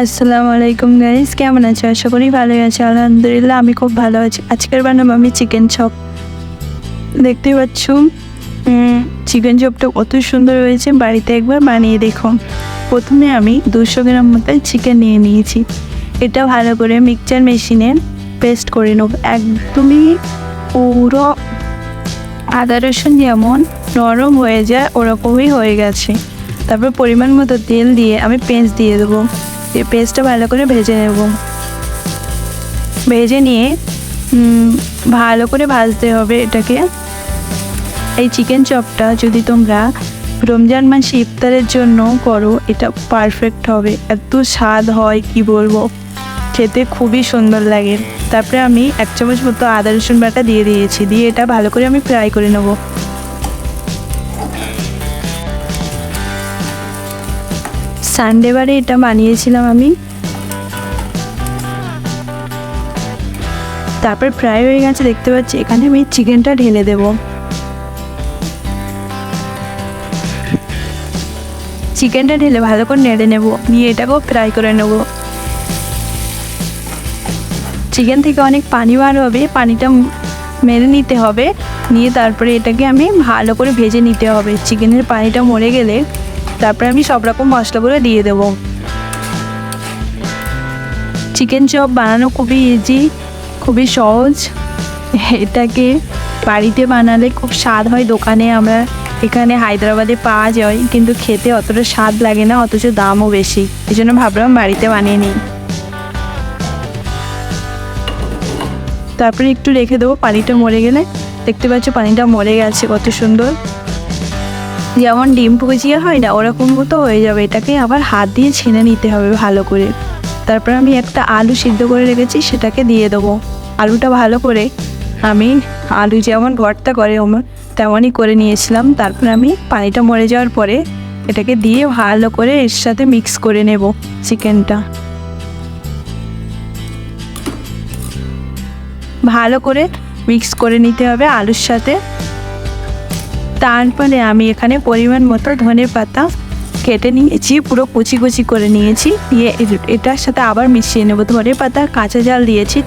আসসালামু আলাইকুম গাইস, কেমন আছো? আশা করি ভালোই আছো। আলহামদুলিল্লাহ আমি খুব ভালো আছি। আজকের বানাবো আমি চিকেন চপ। দেখতে পাচ্ছ চিকেন চপটা কত সুন্দর হয়েছে, বাড়িতে একবার বানিয়ে দেখো। প্রথমে আমি 200 গ্রাম মতো চিকেন নিয়ে নিয়েছি। এটা ভালো করে মিক্সচার মেশিনে পেস্ট করে নেব। একদমই পুরো আদা রসুন যেমন নরম হয়ে যায় ওরকমই হয়ে গেছে। তারপর পরিমাণ মতো তেল দিয়ে আমি পেঁয়াজ দিয়ে দেবো। এই পেস্টটা ভালো করে ভেজে নেব। ভেজে নিয়ে ভালো করে ভাজতে হবে এটাকে। এই চিকেন চপটা যদি তোমরা রমজান মাসে ইফতারের জন্য করো, এটা পারফেক্ট হবে। এত স্বাদ হয় কি বলবো, খেতে খুবই সুন্দর লাগে। তারপরে আমি 1 চামচ মতো আদা রসুন বাটা দিয়ে দিয়েছি। দিয়ে এটা ভালো করে আমি ফ্রাই করে নেব। সানডে বারে এটা বানিয়েছিলাম আমি। তারপর ফ্রাই হয়ে গেছে দেখতে পাচ্ছি। এখানে আমি চিকেনটা ঢেলে দেব। চিকেনটা ঢেলে ভালো করে নেড়ে নেব, নিয়ে এটাকেও ফ্রাই করে নেব। চিকেন থেকে অনেক পানি বার হবে, পানিটা মেরে নিতে হবে। নিয়ে তারপরে এটাকে আমি ভালো করে ভেজে নিতে হবে। চিকেনের পানিটা মরে গেলে তারপরে আমি সব রকম মশলাগুলো দিয়ে দেব। চিকেন চপ বানানো খুবই ইজি, খুবই সহজ। এটাকে বাড়িতে বানালে খুব স্বাদ হয়। দোকানে আমরা এখানে হায়দ্রাবাদে পাওয়া যায়, কিন্তু খেতে অতটা স্বাদ লাগে না, অথচ দামও বেশি। এই জন্য ভাবলাম বাড়িতে বানিয়ে নিই। তারপরে একটু রেখে দেবো, পানিটা মরে গেলে। দেখতে পাচ্ছ পানিটা মরে গেছে, কত সুন্দর। যেমন ডিম ভুজিয়া হয় না, ওরকম মতো হয়ে যাবে। এটাকে আবার হাত দিয়ে ছেনে নিতে হবে ভালো করে। তারপর আমি একটা আলু সিদ্ধ করে রেখেছি, সেটাকে দিয়ে দেবো। আলুটা ভালো করে আমি আলু যেমন ভর্তা করে তেমনই করে নিয়েছিলাম। তারপর আমি পানিটা মরে যাওয়ার পরে এটাকে দিয়ে ভালো করে এর সাথে মিক্স করে নেব চিকেনটা। ভালো করে মিক্স করে নিতে হবে আলুর সাথে। তারপরে আমি এখানে পরিমাণ মতো ধনে পাতা কেটে নিয়েছি, পুরো কুচি কুচি করে নিয়েছি। দিয়ে এটার সাথে আবার মিশিয়ে নেব। ধনে পাতা কাঁচা ঝাল দিয়েছি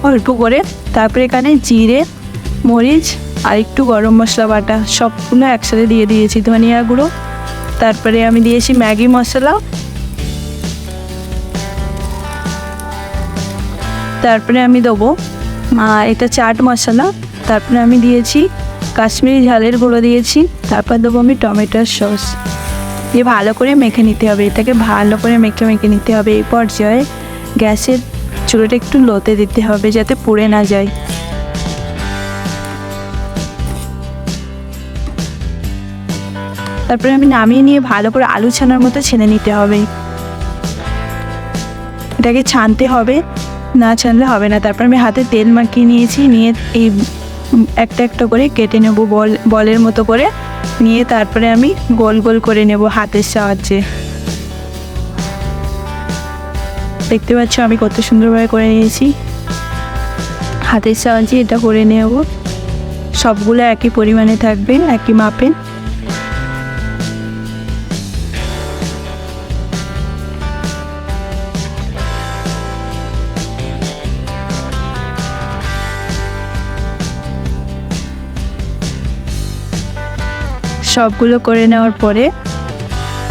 অল্প করে। তারপরে এখানে জিরে, মরিচ আর একটু গরম মশলা বাটা সবগুলো একসাথে দিয়ে দিয়েছি। ধনিয়া গুঁড়ো, তারপরে আমি দিয়েছি ম্যাগি মশলা, তারপরে আমি দেবো এটা চাট মশলা, তারপরে আমি দিয়েছি কাশ্মীরি ঝালের গুঁড়ো দিয়েছি। তারপর দেবো আমি টমেটোর সস। দিয়ে ভালো করে মেখে নিতে হবে। এটাকে ভালো করে মেখে মেখে নিতে হবে। এই পর্যায়ে গ্যাসের চুলোটা একটু লোতে দিতে হবে যাতে পুড়ে না যায়। তারপরে আমি নামিয়ে নিয়ে ভালো করে আলু ছানার মতো ছেনে নিতে হবে। এটাকে ছানতে হবে, না ছানলে হবে না। তারপর আমি হাতে তেল মাখিয়ে নিয়েছি। নিয়ে এই একটা একটা করে কেটে নেব বলের মতো করে। নিয়ে তারপরে আমি গোল গোল করে নেব হাতের সাহায্যে। দেখতে পাচ্ছ আমি কত সুন্দরভাবে করে নিয়েছি। হাতের সাহায্যে এটা করে নেব। সবগুলো একই পরিমাণে থাকবে, একই মাপে। সবগুলো করে নেওয়ার পরে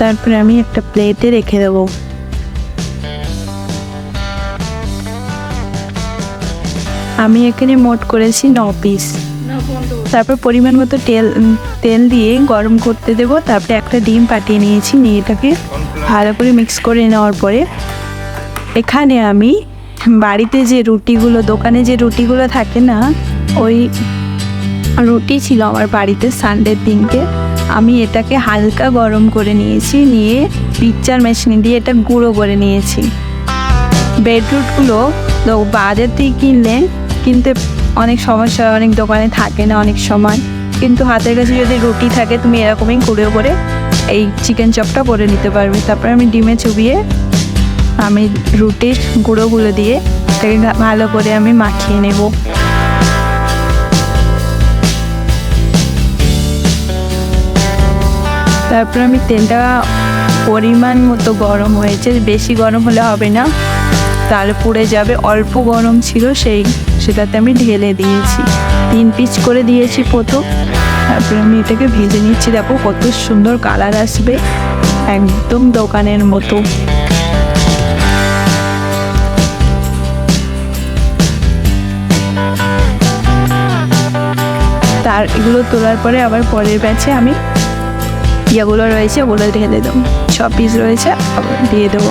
তারপরে আমি একটা প্লেটে রেখে দেবো। আমি এখানে মোট করেছি 9 পিস। তারপর পরিমাণ মতো তেল দিয়ে গরম করতে দেব। তারপরে একটা ডিম ফাটিয়ে নিয়েছি। নিয়ে এটাকে ভালো করে মিক্স করে নেওয়ার পরে এখানে আমি বাড়িতে যে রুটিগুলো, দোকানে যে রুটিগুলো থাকে না, ওই রুটি ছিল আমার বাড়িতে সানডের দিনকে। আমি এটাকে হালকা গরম করে নিয়েছি। নিয়ে মিক্সচার মেশিনে দিয়ে এটা গুঁড়ো করে নিয়েছি। বেডরুটগুলো বাজার থেকে কিনতে অনেক সমস্যা, অনেক দোকানে থাকে না অনেক সময়। কিন্তু হাতের কাছে যদি রুটি থাকে, তুমি এরকমই গুঁড়ো করে এই চিকেন চপটা করে নিতে পারবে। তারপরে আমি ডিমে চুবিয়ে আমি রুটির গুঁড়োগুলো দিয়ে এটাকে ভালো করে আমি মাখিয়ে নেব। তারপর আমি তেলটা পরিমাণ মতো গরম হয়েছে, বেশি গরম হলে হবে না, তাহলে পুড়ে যাবে। অল্প গরম ছিল সেটাতে আমি ঢেলে দিয়েছি। 3 পিস করে দিয়েছি প্রথম, তারপরে আমি এটাকে ভেজে নিচ্ছি। দেখো কত সুন্দর কালার আসবে, একদম দোকানের মতো। তার এগুলো তোলার পরে আবার পরের ব্যাচে আমি যেগুলো রয়েছে ওগুলো ঢেলে দেবো। 6 পিস রয়েছে, আবার দিয়ে দেবো।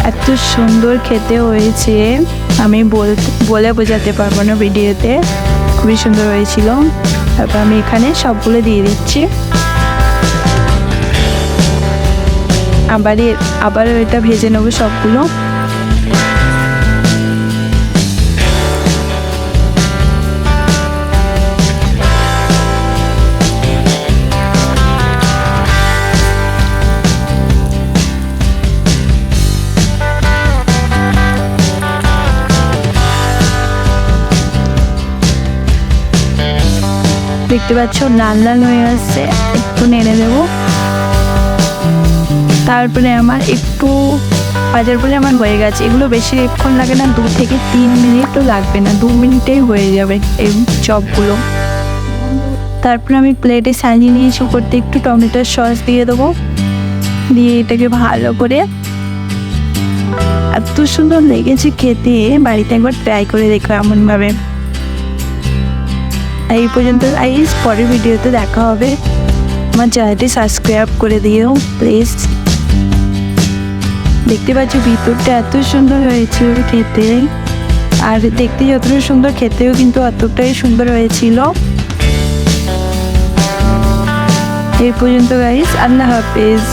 এত সুন্দর খেতে হয়েছে, আমি বলে বোঝাতে পারবো না ভিডিওতে, খুবই সুন্দর হয়েছিল। তারপর আমি এখানে সবগুলো দিয়ে দিচ্ছি। আবার এটা ভেজে নেবো সবগুলো। দেখতে পাচ্ছ লাল লাল হয়ে আসছে, একটু নেড়ে দেবো। তারপরে আমার একটু ভাজার পরে আমার হয়ে গেছে। এগুলো বেশিক্ষণ লাগে না, 2 থেকে 3 মিনিটও লাগবে না, 2 মিনিটেই হয়ে যাবে এই চপগুলো। তারপরে আমি প্লেটে সাজিয়ে নিয়েছি, করতে একটু টমেটোর সস দিয়ে দেবো। দিয়ে এটাকে ভালো করে, এত সুন্দর লেগেছে খেতে, বাড়িতে একবার ট্রাই করে দেখো এমনভাবে। এই পর্যন্ত গাইস, পরের ভিডিওতে দেখা হবে। আমার চ্যানেলটি সাবস্ক্রাইব করে দিও প্লিজ। দেখতে পাচ্ছ ভিতরটা এত সুন্দর হয়েছে খেতে, আর দেখতে যতটা সুন্দর খেতেও কিন্তু অতটাই সুন্দর হয়েছিল। এই পর্যন্ত গাইস, আল্লাহ হাফেজ।